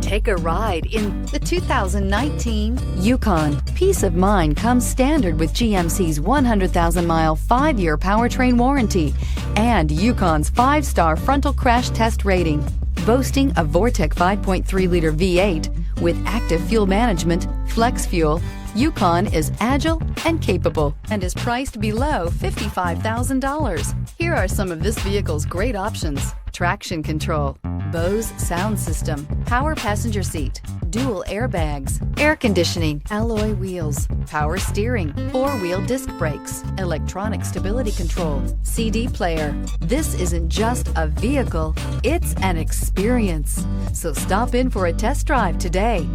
Take a ride in the 2019 Yukon. Peace of mind comes standard with GMC's 100,000-mile, 5-year powertrain warranty and Yukon's 5-star frontal crash test rating. Boasting a Vortec 5.3-liter V8 with active fuel management, flex fuel, Yukon is agile and capable and is priced below $55,000. Here are some of this vehicle's great options: traction control, Bose sound system, power passenger seat, dual airbags, air conditioning, alloy wheels, power steering, 4-wheel disc brakes, electronic stability control, CD player. This isn't just a vehicle, it's an experience. So stop in for a test drive today.